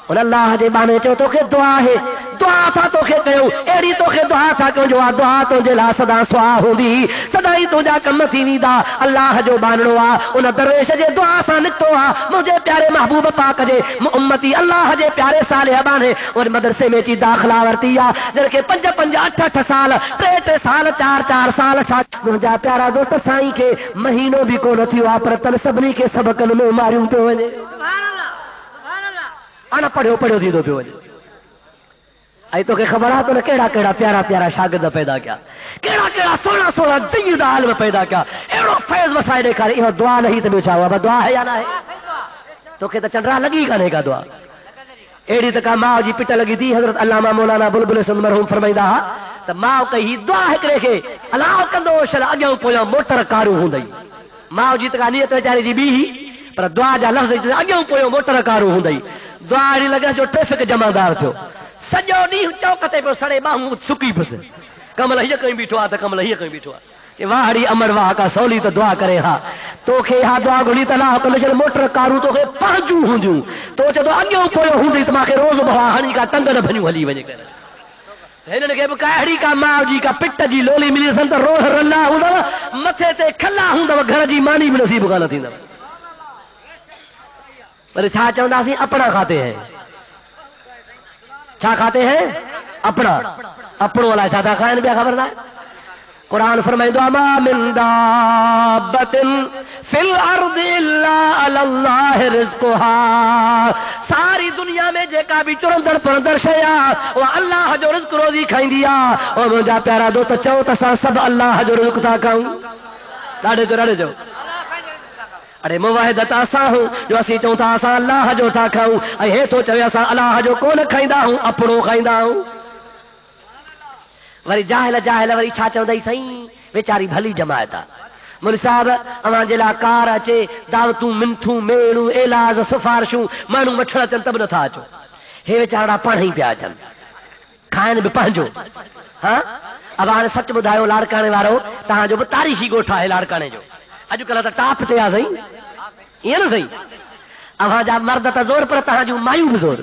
ان اللہ جے بانے چو تو کے دعا ہے دعا تھا تو کے کہو ایڑی تو کے دعا تھا کہ جو دعا تو جے لا صدا سوا ہوندی سدا ہی تو جا کم تھی ویندا اللہ جو بانڑو آ ان درویش جے دعا سان نکتو آ مجھے پیارے محبوب پاک جے امتی اللہ جے پیارے صالح بانے اور مدرسے میں چی داخلہ ورتی آ جن کے 5 5 8 8 سال 3 سال 4 4 سال مجھا پیارا دوست سائیں کے مہینوں بھی کو نہ تھیو پر تن سبنی کے سبقن میں ماریوں پہ ونے انا پڑھو تھی دو پہ ونے ای تو کہ خبر ہے تو نے کیڑا کیڑا پیارا پیارا شاگرد پیدا کیا کیڑا کیڑا سونا سونا جید عالم پیدا کیا ایڑو فیض وسائے دکھا یہ دعا نہیں تو بیچا ہوا دعا ہے یا نہ ہے تو کہ چنڈرا لگی کنے کا دعا ایڑی تک ماں جی پٹ لگی تھی حضرت علامہ مولانا بلبل سند مرحوم فرمائیدا تو ماں کہی دعا ہکڑے کے اللہ کندو شل اگوں پویا موٹر کارو ہوندی ماں جی تک نیت وچاری جی بی پر دعا جا لفظ اگوں پویا موٹر کارو ہوندی دعا اڑی لگا جو ٹریفک جمعدار تھو سجو ڈی چوکتے پہ سڑے باہوں سکی پس کمل ہی کہیں بیٹھو آ تو کمل ہی کہیں بیٹھو کہ واہڑی امر واہ کا سولی تو دعا کرے ہاں تو کہ ہاں دعا گھڑی تلا کلشل موٹر کارو تو کہ پہنچوں ہوں تو چدو اگوں پویو ہوں تو ماں روز بہا ہنی کا ٹنگ نہ بھنیوں ہلی وجے کر ہن کے کاہڑی کا ماں جی کا پٹ جی لولی ملی سن تو روح رلا ہوں متھے تے کھلا ہوں گھر جی مانی بھی نصیب کا نہ تھیندا پر چھا چوندا سی اپنا کھاتے ہیں کیا کھاتے ہیں اپنا اپنوں والا چھا تھا کھائیں بیا خبر نہ قرآن فرمائے دو ما من دابت فی الارض الا علی اللہ رزقها ساری دنیا میں جے کا بھی چرندر پرندر شیا وہ اللہ جو رزق روزی کھائیں دیا اور مجھا پیارا دو تو چو تسا سب اللہ جو رزق تھا کھاؤں ڈاڑے جو ارے موحد اساں ہوں جو اسی چوں تھا اساں اللہ جو تھا کھاؤں اے تو چوے اساں اللہ جو کون کھائندا ہوں اپنو کھائندا ہوں وری جاہل وری چھا چوندئی سائیں بیچاری بھلی جماعت مول صاحب اواں جلا کار اچے دعوتوں منتھوں میڑوں اعلاز سفارشوں مانو مٹھڑا چن تب نہ تھا اچو ہے بیچارا پاڻ ہی پیا اچن کھائن بھی پنجو ہاں اب ہاں سچ بدھايو لاڑکانے وارو تہاں جو تاریخی ڳوٺ ہے لاڑکانے جو اج کل تو ٹاپ تے آ سائیں یہ نا صحیح اب ہاں جا مرد تا زور پر تہاں جو مایو بھی زور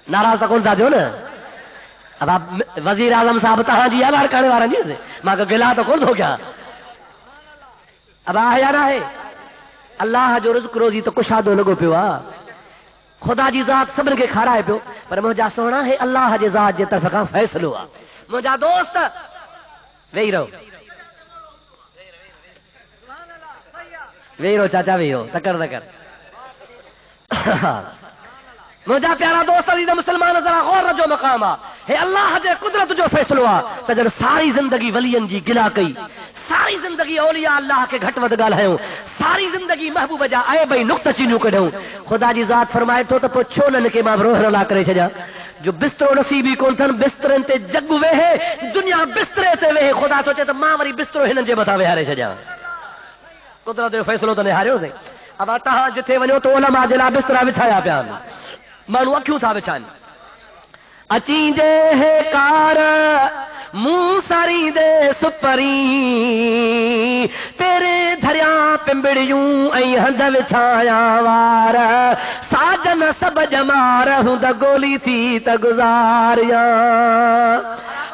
ناراض تو کون تھا جو نا اب آپ وزیر اعظم صاحب تہاں جی یار کرنے والا نہیں ماں کا گلا تو کون ہو گیا اب آیا نہ ہے اللہ جو رزق روزی تو کشادو لگو پیو خدا جی ذات سبن کے کھارا ہے پیو پر مجھا سونا ہے اللہ جی ذات جی طرف کا فیصلو مجھا دوست وہی رہو وہی رہو چاچا وہی رہو تکر مجھا پیارا دوست عزیز مسلمان ذرا غور رجو مقام ہے اللہ جے قدرت جو فیصلو تجر ساری زندگی ولین جی گلا کئی ساری زندگی اولیاء اللہ کے گھٹ ود گالایوں ساری زندگی محبوب جا آئے بھئی نقطہ چینیوں کڈھوں خدا جی ذات فرمائے تو چھولن کے ماں روح رلا کرے چھجا جو بسترو نصیبی کون تھن بسترن تے جگ وے دنیا بسترے تے وے خدا سوچے تو ماں وری بسترو ہنن جے متھا وہارے چھجا قدرت جو فیصلو تو نے ہاريو سے اب تہاں جتھے ونیو تو علماء جلا بسترا بچھایا پیا مانو اکھیوں تھا بچان اچیں دے ہے کار منہ ساری دے سپری تیرے دھریا پمبڑیوں ای ہند وچھایا وار ساجن سب جمار ہوں دا گولی تھی تا گزاریا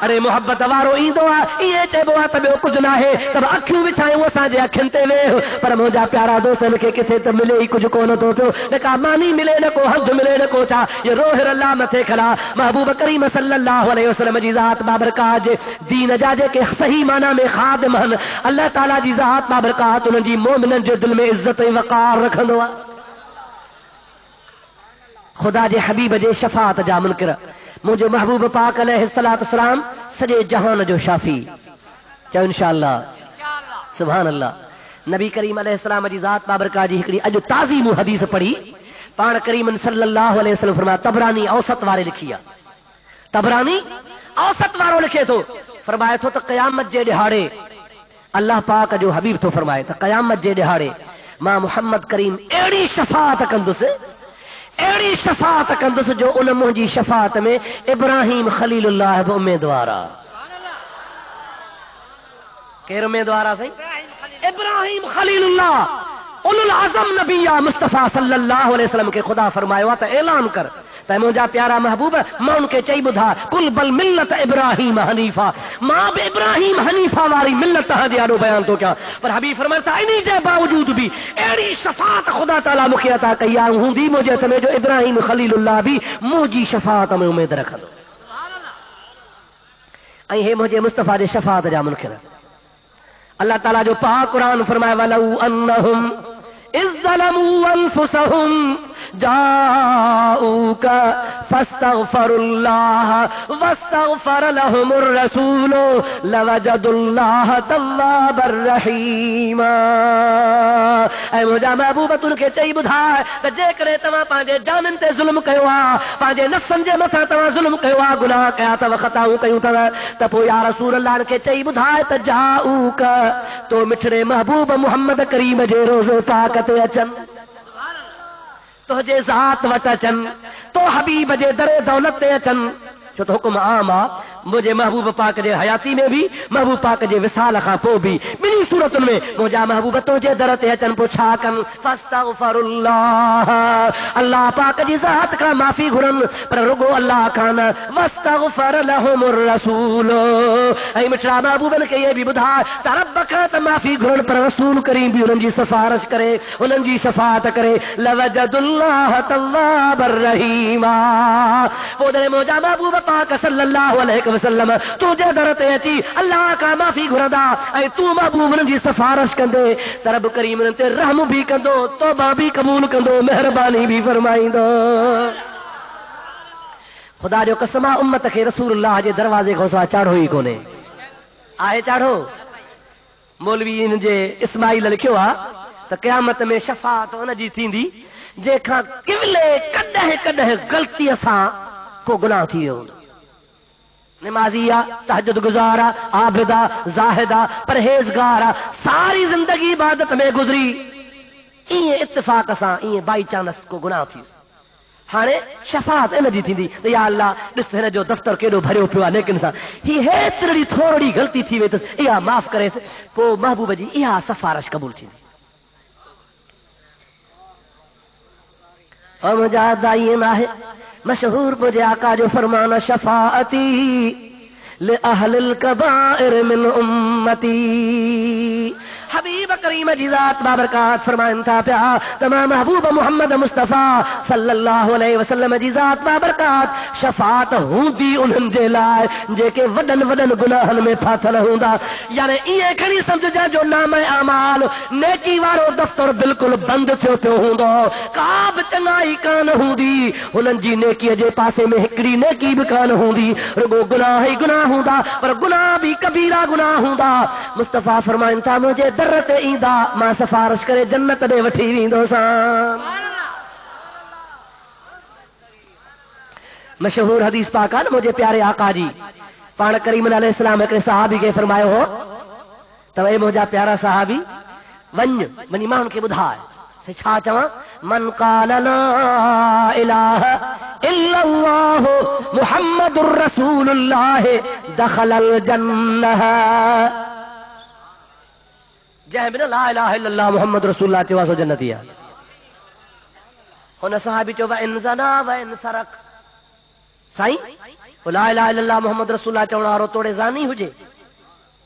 ارے محبت وارو ایندو یہ چیبو تب کچھ نہ ہے تب اکھیوں بچھائیں وہ ساجے اکھن تے وے پر مجھا پیارا دوستن کے کسے تے ملے ہی کچھ کو نہ تو پیو نکا مانی ملے نہ کو حد ملے نہ کو چا یہ روح اللہ متھے کھلا محبوب کریم صلی اللہ علیہ وسلم جی ذات بابرکات دین جاجے کے صحیح معنی میں خادم ہن اللہ تعالی جی ذات بابرکات ان جی مومنن جو دل میں عزت و وقار رکھندو خدا جے حبیب جے شفاعت جا منکر مجھے محبوب پاک علیہ السلام سجے جہان جو شافی چاہو انشاءاللہ سبحان اللہ نبی کریم علیہ السلام جی ذات بابرکات جی ہکڑی اج تعظیم حدیث پڑھی پان کریم صلی اللہ علیہ وسلم فرمایا تبرانی اوسط وارے لکھیا تبرانی اوسط وارو لکھے تو فرمایا تو قیامت جے دہاڑے اللہ پاک جو حبیب تو فرمائے تو قیامت جے دہاڑے ماں محمد کریم ایڑی شفاعت کندس ایڑی شفاعت کندس جو ان منجی شفاعت میں ابراہیم خلیل اللہ بھی امیدوارا کیر امیدوارا سی ابراہیم خلیل اللہ اولو العظم نبی مصطفیٰ صلی اللہ علیہ وسلم کے خدا فرمایا تا اعلان کر تے مجھا پیارا محبوب ماں ان کے چئی بدھا کل بل ملت ابراہیم حنیفہ ماں بے ابراہیم حنیفہ واری ملت ہدیانو بیان تو کیا پر حبیب فرماتا انہی جے باوجود بھی ایڑی شفاعت خدا تعالی مکھی عطا کیا ہوں دی مجھے تمہیں جو ابراہیم خلیل اللہ بھی موجی شفاعت میں امید رکھ دو ہے مجھے مصطفیٰ دے شفاعت جا منکر اللہ تعالیٰ جو پاک قرآن فرمائے وَلَوْ أَنَّهُمْ إِذْ ظَلَمُوا أَنفُسَهُمْ جاءوك فاستغفروا الله واستغفر لهم الرسول لوجدوا الله توابا رحيما اے مجھا محبوب تن کے چئی بدھا تے جے کرے تواں پانجے جانن تے ظلم کیو ا پانجے نفسن جے متھا تواں ظلم کیو ا گناہ کیا تا خطاؤں کیو تا پو یا رسول اللہ کے چئی بدھا تے جاءوك تو مٹھڑے محبوب محمد کریم جے روزے پاک تے اچن تو جے ذات وٹ اچن تو حبیب جے در دولت تے اچن چھو تو حکم عام آ مجھے محبوب پاک جے حیاتی میں بھی محبوب پاک جے وصال خاں پو بھی منی صورت میں مجھا محبوب تو جے در تے اچن پوچھا کن فاستغفر اللہ اللہ پاک جی ذات کا معافی گھرن پر رگو اللہ کھان واستغفر لهم الرسول اے مٹھڑا محبوب نے کہ یہ بھی بدھا رب کا تا معافی گھرن پر رسول کریم بھی انہن جی سفارش کرے انہن جی شفاعت کرے لوجد اللہ تواب الرحیم وہ در مجھا محبوب پاک صلی اللہ علیہ وسلم تو جے درتے اچی اللہ کا معافی گھردا اے تو محبوب جی سفارش کندے رب کریم تے رحم بھی کندو توبہ بھی قبول کندو مہربانی بھی فرمائیندو خدا جو قسمہ امت کے رسول اللہ جے دروازے کو سوا چاڑھو ہی کونے آئے چاڑھو مولوی ان جے اسماعیل لکھیو آ تو قیامت میں شفاعت ان جی تھیندی جے کھا کولے کڈہ کڈہ غلطی اساں کو گناہ تھی ہوں نمازیہ تہجد گزارا عابدہ زاہدہ پرہیزگارا ساری زندگی عبادت میں گزری یہ اتفاق اساں یہ بائی چانس کو گناہ تھی ہانے شفاعت ان جی تھیندی یا اللہ ڈس ہن جو دفتر کیڑو بھریو پیا لیکن سا ہی ہیتری تھوڑی غلطی تھی ویتس یا معاف کرے پو محبوب جی یا سفارش قبول تھیندی اور مجاہد آئیے نہ ہے مشہور مجھے آقا جو فرمانا شفاعتی لأہل الکبائر من امتی حبیب کریم جی ذات بابرکات فرمائن تھا پیا تمام محبوب محمد مصطفیٰ صلی اللہ علیہ وسلم جی ذات بابرکات شفاعت ہوں دی انہن جے لائے جے کے وڈن وڈن گناہن میں پھاتل ہوں دا یعنی یہ کھڑی سمجھ جا جو نام اعمال نیکی وارو دفتر بالکل بند تھو پہ ہوں دو کاب چنگائی کان ہوں دی انہن جی نیکی جے پاسے میں ہکڑی نیکی بھی کان ہوں دی رگو گناہ ہی گناہ ہوں دا پر گناہ بھی کبیرہ گناہ ہوں دا مصطفیٰ فرمائن تھا مجھے درت ایندا ماں سفارش کرے جنت دے وٹھی ویندو سان مشہور حدیث پاک ہے مجھے پیارے آقا جی پان کریم علیہ السلام ایک صحابی کے فرمائے ہو تو اے مجھا پیارا صحابی ونی مان کے بدھائے سے چھا چواں من قال لا الہ الا اللہ محمد الرسول اللہ دخل الجنہ جہے بنا لا الہ الا اللہ محمد رسول اللہ چواسو جنتیا ہونا صحابی چو وَإِن زَنَا وَإِن سَرَق سائیں لا الہ الا اللہ محمد رسول اللہ چونا آرو توڑے زانی ہو جے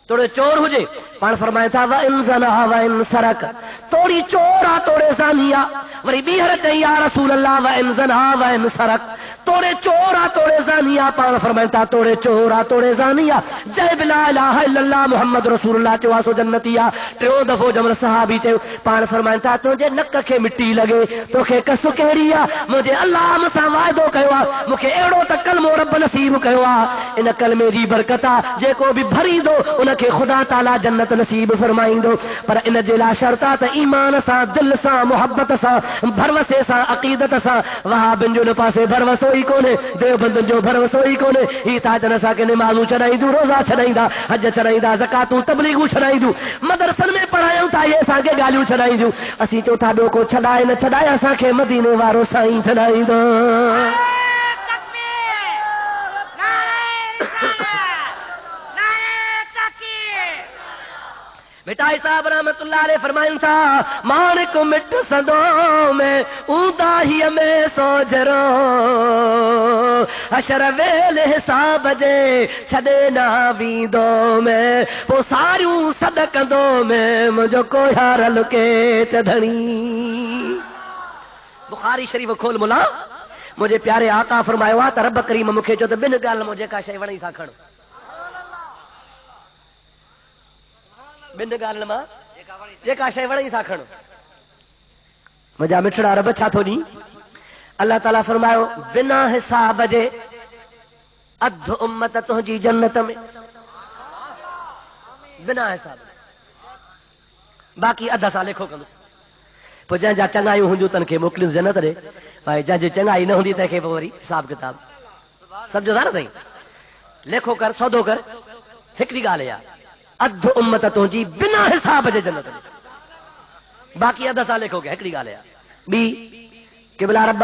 توڑے چور ہو جے پان فرمائے تھا وَإِن زَنَا وَإِن سَرَق توڑی چورا توڑے زانیا وری بیہر چاہیے یا رسول اللہ وَإِن زَنَا وَإِن سَرَق توڑے چورا توڑے زانیا پان فرمائے تھا توڑے چورا توڑے زانیا جے بلا الہ الا اللہ محمد رسول اللہ چواسو جنتیا ٹریوں دفعو جمر صحابی چے پان فرمائے تھا تجھے نک کے مٹی لگے تو کہ کسو کہڑیا مجھے اللہ مسا وعدو کہوا مکھے ایڑو تک کلمو رب نصیب کہوا ان کلمے جی برکتا جے کو بھی بھری دو ان کے خدا تعالی جنت نصیب فرمائیں دو پر ان جلا شرطا تا ایمان سا دل سا محبت سا بھروسے سا عقیدت سا وہاں بن جو پاسے بھروسو ہی کونے دیو بندن جو بھروسو ہی کونے ہی تاجن سا کے نمازو چڑھائی دو روزہ چڑھائی دا حج چڑھائی دا زکاتوں تبلیغو چڑھائی دو مدرسن میں پڑھایوں تا یہ سا کے گالیوں چڑھائی دو اسی چوتھا ڈو کو چھڑائے نہ چھڑایا سا کے مدینے وارو سائیں چڑھائی دو بٹائی صاحب رحمت اللہ علیہ فرمائن تھا مان کو مٹ سدوں میں اوندا ہی میں سوجرو حشر ویل حساب جے چھڈے نہ ویندو میں پو ساریوں صدقندو میں مجھو کوئی ہار لکے چدھنی. بخاری شریف کھول ملا مجھے پیارے آقا فرمایا وا ته رب کریم مکھے جو ته بن ڳالهه مجھے کا شے وڻي سا کھڻ بن ڳالهه ما جيڪا شے وڻي سا کھڻ مجھا مٺڙا رب ڇا ٿو ڏي اللہ تعالی فرمايو بنا حساب جي اڌ امت تنهنجي جنت ۾ بنا حساب باقي اڌ سال لکو کندس پو جن جا چنگايون هجو تن کي موڪلس جنت ڏي بھائی جن جي چنگاي نه هوندي ته کي وری حساب کتاب سمجھو ٿا نا صحیح لکو کر سودو کر هڪڙي ڳالهه يا اڌ امت تنهنجي بنا حساب جي جنت ڏي باقي اڌ سال لکو کي هڪڙي ڳالهه يا ٻي قبلہ رب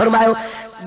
فرمايو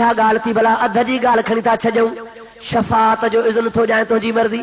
ها ڳالهه تي بلا اڌ جي ڳالهه کڻي تا ڇڏيو شفاعت جو اذن ٿو ڄائے تنهنجي مرضي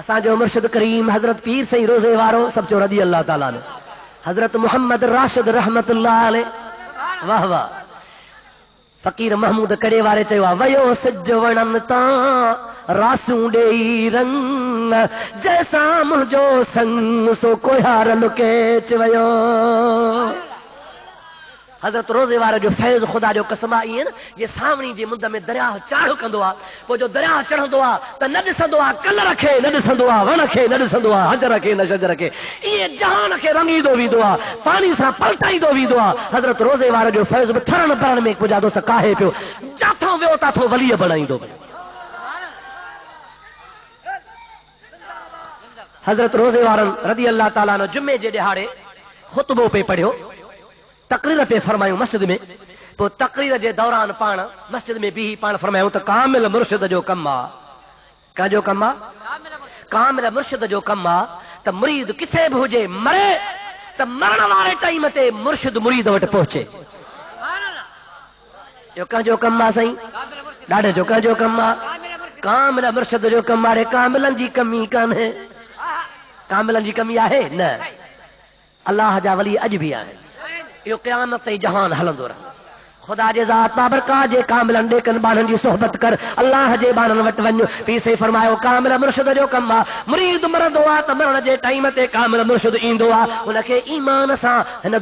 اسانجو مرشد کریم حضرت پیر سئی روزے وارو سب چو رضی اللہ تعالیٰ عنہ حضرت محمد راشد رحمت اللہ علیہ واہ واہ فقیر محمود کڑے وارے چیو ویو سج ونن تا راسوں ڈیئی رنگ جیسا مجھو سنگ سو کوہار لکے چویو حضرت روزے وارے جو فیض خدا جو قسم آئی ہے نا یہ سامنی جی مند میں دریا چاڑو کندو آ پو جو دریا چڑھندو آ ت نہ ڏسندو آ کل رکھے نہ ڏسندو آ وڻ کي نہ ڏسندو آ حجر کي نہ شجر کي یہ جهان کي رنگيندو ويندو آ پاني سان پلٽائيندو ويندو آ حضرت روزے وارے جو فیض ٿرن پرن میں پجادو سکاهي پيو جاٿو ويو تاٿو ولی بڻائيندو حضرت روزے وارن رضی اللہ تعالیٰ عنہ جمعے جے ڏهاڙے خطبو پہ پڑھیو تقریر پہ فرمایوں مسجد میں تو تقریر جے دوران پان مسجد میں بھی پان فرمایوں تو کامل مرشد جو کم آ کا جو کم آ کامل مرشد جو کم آ تو مرید کتھے بھی ہوجے مرے تو مرن والے ٹائم تے مرشد مرید وٹ پہنچے جو کا جو کم آ سائیں ڈاڈے جو کا جو کم آ کامل مرشد جو کم آ کاملن جی کمی کان ہے کاملن جی کمی ہے نہ اللہ جا ولی اج بھی ہے یہ قیامت تے جہان ہلندو رہندو خدا جے ذات بابرکات جے کاملن ڈیکن بانن جی صحبت کر اللہ جے بانن وٹ ونج پی سے فرمایا کامل مرشد جو کم آ مرید مرندو آ تے مرن جے ٹائم تے کامل مرشد ایندو آ ان کے ایمان سان ہن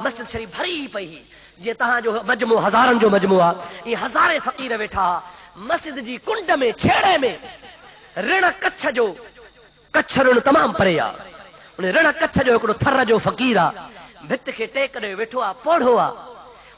مسجد شریف بھری پئی جے تہاں جو مجموع ہزارن جو مجموعہ یہ ہزارے فقیر ویٹھا مسجد جی کنڈ میں چھیڑے میں رن کچھ جو کچھ رن تمام پرے آ ان رن کچھ جو ہکڑو تھر جو فقیر آ بھت کے ٹیک ڈے ویٹھو آ پوڑھو آ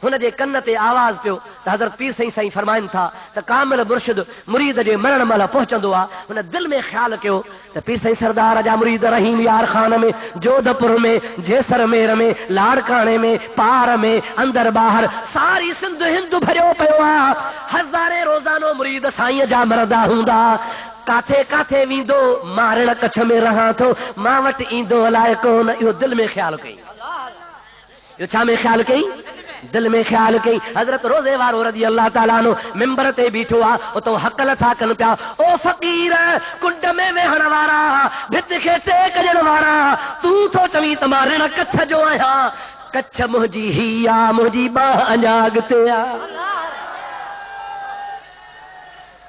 ہن جے کن تے آواز پیو تے حضرت پیر سائیں فرمائن تھا تے کامل مرشد مرید جے مرن مل پہنچندو آ ہن دل میں خیال کیو تے پیر سائیں سردار جا مرید رحیم یار خان میں جودھ پور میں جیسر میر میں لاڑکانے میں پار میں اندر باہر ساری سندھ ہند بھریو پیو آ ہزارے روزانو مرید سائیں جا مردا ہوندا کاتے کاتے ویندو مارن کچھ میں رہا تو ماں وٹ ایندو لائے کون یہ دل میں خیال کئی یہ چھا میں خیال کئی دل میں خیال کئی حضرت روزے وارو رضی اللہ تعالیٰ عنہ ممبر تے بیٹھو آ او تو حق لتھا کن پیا او فقیر کنڈ میں وہن وارا بھت کے ٹیک جن وارا تو چویں تمارن کچھ جو آیا کچھ مجھی ہیا مجھی با انجاگتے آ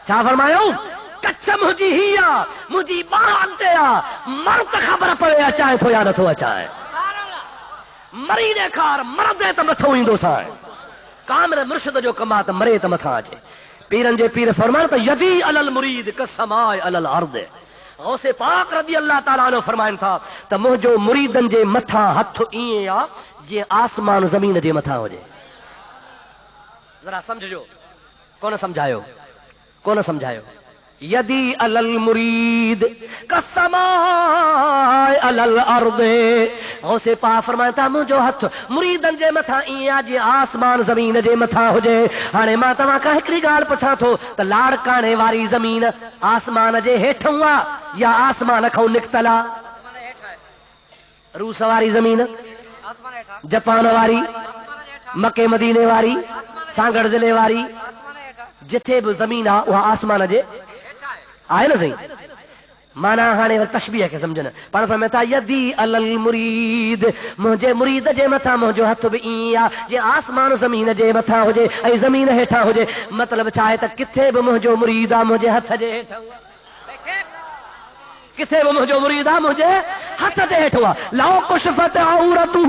چھا فرمایوں کچھ مجھی ہیا مجھی باندے آ مرد خبر پڑے اچائے تو یا نہ تو اچائے مری نے کار مردے تو متھو ایندو سائے کامل مرشد جو کما تو مرے تو متھا اچے پیرن جے پیر فرمان تو یدی علی المرید کسمائے علی الارض غوث پاک رضی اللہ تعالیٰ عنہ فرمائن تھا تو مجھو مریدن جے متھا ہتھ ایئے آ جے آسمان زمین جے متھا ہو جے ذرا سمجھو کون سمجھایو یدی علی المرید کسماء علی الارض غوث پاک فرماتا مجھو ہتھ مریدن جے متھا ایاں جے آسمان زمین جے متھا ہو جے ہانے ماں تواں کا ہکڑی گال پٹھا تھو ت لاڑکانے واری زمین آسمان جے ہیٹھوں آ یا آسمان کھوں نکتلا روس واری زمین جاپان واری مکے مدینے واری سانگڑ ضلع واری جتھے بھی زمین آ وہ آسمان جے آئے نا صحیح مانا ہانے تشبیہ کے سمجھنا پڑھ فرماتا یدی علی المرید مجھے مرید جے متھا مجھو ہتھ بھی ایاں جے آسمان زمین جے متھا ہو جے ای زمین ہیٹھا ہو جے مطلب چاہے تا کتھے بھی مجھو مریدا مجھے ہتھ جے ہیٹھا ہوا کتھے بھی مجھو مریدا مجھے ہتھ جے ہیٹھا ہوا لو کشفت عورتہ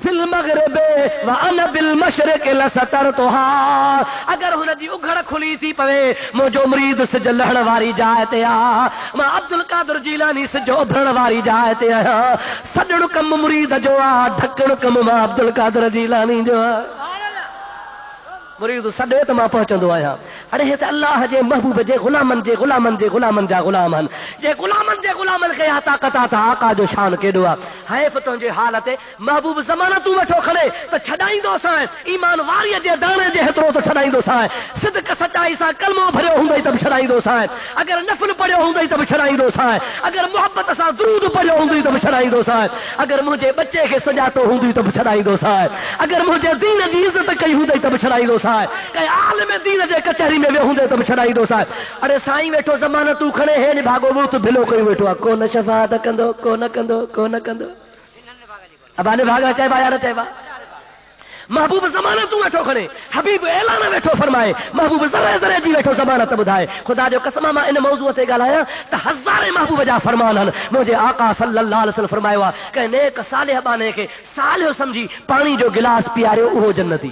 فی المغرب وانا بالمشرق لسترتها اگر ہن جی اگھڑ کھلی تھی پوے مجھو مرید سج لہن واری جائے تے آ ماں عبد القادر جیلانی سجو بھرن واری جائے تے آ سڈڑ کم مرید جو آ ڈھکڑ کم ماں عبد القادر جیلانی جو آ مرید سڈے تو ماں پہنچندو آیا اڑے تے اللہ جے محبوب جے غلامن جے غلامن جے غلامن جا غلامن جے غلامن جے غلامن کے طاقت آتا آقا جو شان کے دعا حیف تنجے حالت محبوب زمانہ تو وٹھو کھڑے تو چھڈائیں دو سائیں ایمان واری جے دانے جے ہترو تو چھڈائیں دو سائیں صدق سچائی سا کلمہ بھریو ہوندے تب چھڈائیں دو سائیں اگر نفل پڑھیو ہوندے تب چھڈائیں دو سائیں اگر محبت سا درود پڑھیو ہوندے تب چھڈائیں دو سائیں اگر مجھے بچے کے سجاتو ہوندی تب چھڈائیں دو سائیں اگر مجھے دین دی عزت کئی ہوندے تب چھڈائیں دو سا کہ عالم دین جے کچہری میں ویہندے تو چھڑائی دو سا اڑے سائیں ویٹھو ضمانت تو کھڑے ہے نہیں بھاگو وہ تو بھلو کوئی ویٹھو کو نہ شفاعت کندو کو نہ کندو ابا نے بھاگا چاہے با یا نہ چاہے با محبوب ضمانت تو ویٹھو کھڑے حبیب اعلان ویٹھو فرمائے محبوب ذرے ذرے جی ویٹھو ضمانت بدھائے خدا جو قسم ما ان موضوع تے ڳالھایا ته ہزار محبوب جا فرمان ہن مجھے آقا صلی اللہ علیہ وسلم فرمایا ہوا کہ نیک صالح بانے کے صالح سمجھی پانی جو گلاس پیارے وہ جنتی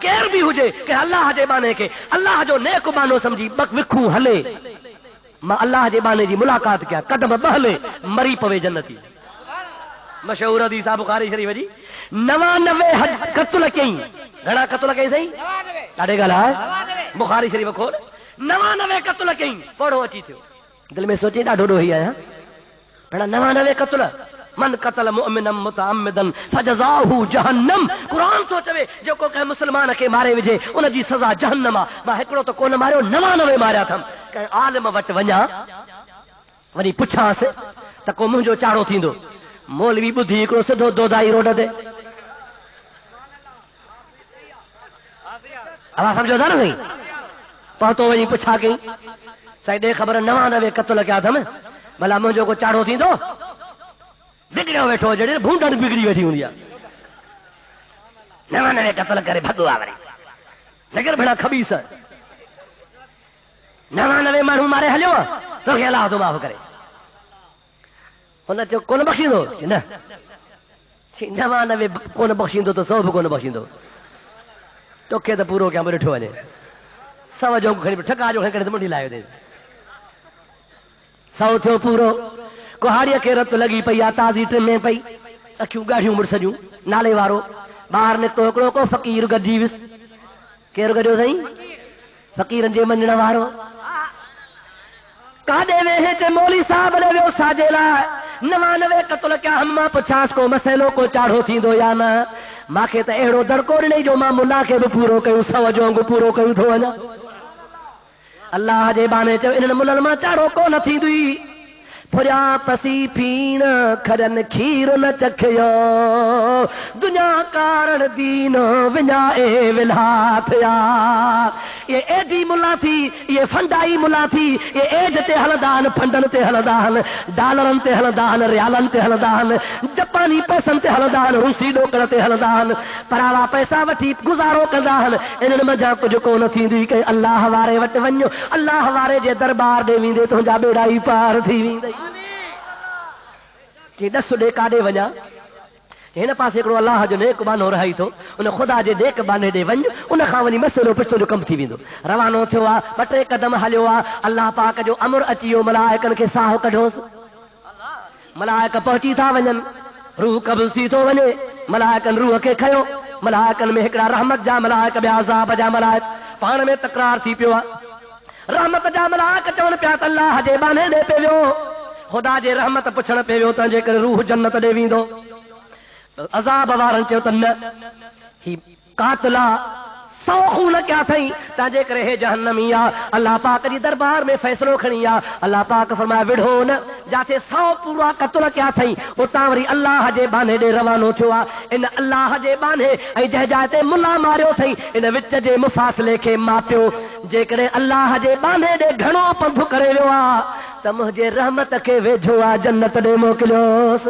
کیر بھی ہوجے کہ اللہ جے بانے کے اللہ جو نیک بانو سمجھی بک وکھوں ہلے ما اللہ جے بانے جی ملاقات کیا قدم بہلے مری پوے جنتی مشہور حدیث بخاری شریف جی 99 قتل کئی گھنا قتل کئی صحیح ڈاڈے گالا ہے بخاری شریف کھول 99 قتل کئی پڑھو اچھی تھو دل میں سوچی ڈاڈو ڈو ہی آیا بڑا 99 قتل من قتل مؤمنا متعمدا فجزاؤه جہنم قرآن تو چوے جو کو کہ مسلمان کے مارے وجے ان جی سزا جہنم ما ہکڑو تو کون مارو 99 ماریا تھم کہ عالم وٹ ونیا ونی پچھاس تا کو منجو چاڑو تھیندو مولوی بدھی کو سدھو دودائی روڈ دے اب سمجھو تھا نا نہیں پہتو وہی پوچھا کہیں سائیں خبر 99 قتل کیا تھا میں بھلا منجو کو چاڑو تھی دو بگڑیو بیٹھو جڑے بھونڈن بگڑی بیٹھی ہوں 99 قتل کرے بھگو آوری نگر بڑا خبیث 99 مانو مارے ہلیو تو کہ اللہ تو معاف کرے انہیں کون بخشیندو کہ نہ 99 کون بخشیندو تو 100 کون بخشیندو ٹوکے تو پورو کیا بیٹھو ونے 100 جو کھڑی ٹھکا جو کھڑی منڈی لایو دے 100 تھو پورو کوہاڑی کے رت لگی پئی تازی ٹمے پئی اکھیوں گاڑیوں مڑ سجوں نالے وارو باہر نکتو ہکڑو کو فقیر گڈی وس کیر گڈیو سائیں فقیرن جے منجن وارو کاڈے وے تے مولی صاحب لے ویو ساجے لا 99 قتل کیا ہم پچھاس کو مسئلو کو چاڑھو تھیندو یا نہ ماکھے تے اہڑو دڑکو نہیں جو ماں ملا کے بھی پورو کیوں 100 جو پورو کیوں تھو ونا اللہ جے بانے چ انن ملن ما چاڑھو کو نہ تھیندی پھریا پسی پین کھرن کھیر نہ چکھیو دنیا کارن دین ونیا اے ولہات یا یہ ایڈی ملا تھی یہ فنڈائی ملا تھی یہ ایڈ تے ہلدان فنڈن تے ہلدان ڈالرن تے ہلدان ریالن تے ہلدان جپانی پیسن تے ہلدان روسی ڈوکر تے ہلدان پراوا پیسہ وٹھی گزارو کندان انن مجا کچھ کو نہ تھیندی کہ اللہ وارے وٹ ونجو اللہ وارے جے دربار دے ویندے تو جا بیڑائی پار تھی ویندے کہ دس ڈے کاڈے ونجا ہن پاسے ہکڑو اللہ جو نیک بانو رہی تو ان خدا جے نیک بانے ڈے ون ان کھا ونی مسئلو پچھو جو کم تھی ویندو روانو تھیو ا بٹے قدم ہلیو ا اللہ پاک جو امر اچیو ملائکن کے ساہ کڈوس ملائک پہنچی تھا ونن روح قبض تھی تو ونے ملائکن روح کے کھیو ملائکن میں ہکڑا رحمت جا ملائک بیا عذاب جا ملائک پان میں تکرار تھی پیو رحمت جا ملائک چون پیا اللہ جے بانے ڈے پیو خدا جے رحمت پچھن پیو تے کر روح جنت ڈے ویندو عذاب وارن چو تن ہی قاتلا 100 خون کیا تھئی تاجے کرے ہے جہنمیا اللہ پاک دی دربار میں فیصلو کھنیا اللہ پاک فرمایا وڑھو نہ جاتے 100 پورا قتل کیا تھئی او تاوری اللہ جے بانے ڈے روانو تھوا ان اللہ جے بانے ائی جہ جاتے ملا مارو تھئی ان وچ جے مفاصلے کے ماپیو جے کرے اللہ جے بانے ڈے گھنو پندھ کرے ویا ت مجھے رحمت کے ویجھو جنت ڈے موکلیوس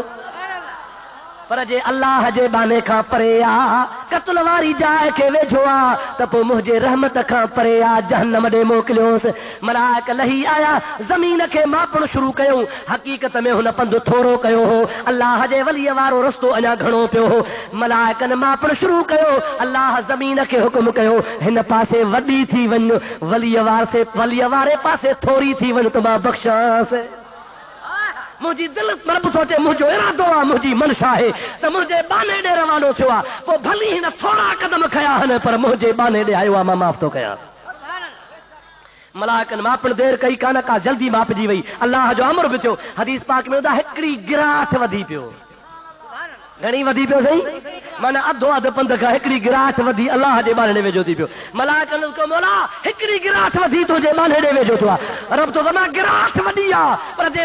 پر جے اللہ جے بانے کھا پرے آ قتل واری جائے کے ویجھو آ تپو مجھے رحمت کھا پرے آ جہنم ڈے موکلیوس ملائک لہی آیا زمین کے ماپن شروع کیوں حقیقت میں ہن پند تھوڑو کیو ہو اللہ جے ولی وارو رستو انا گھنو پیو ہو ملائکن ماپن شروع کیو اللہ زمین کے حکم کیو ہن پاسے وڈی تھی ون ولی وارے پاسے تھوڑی تھی ون تما بخشاس مجھے دل رب سوچے مجھو ارادو آ مجھے منشا ہے تو مجھے بانے ڈے روانو تھوا وہ بھلی ہی نہ تھوڑا قدم کھیا ہن پر مجھے بانے ڈے آیو ما معاف تو کیا ملائکن ماپن دیر کئی کانا کا جلدی ماپ جی وئی اللہ جو امر بچو حدیث پاک میں دا ہکڑی گراٹ ودی پیو گھنی ودی پیو صحیح مانا ادھو ادھ پند کا ہکڑی گراٹ ودی اللہ جے بانے ویجو دی پیو ملائکن کو مولا ہکڑی گراٹ ودی تو جے بانے ویجو تو رب تو ونا گراٹ ودی آ پر جے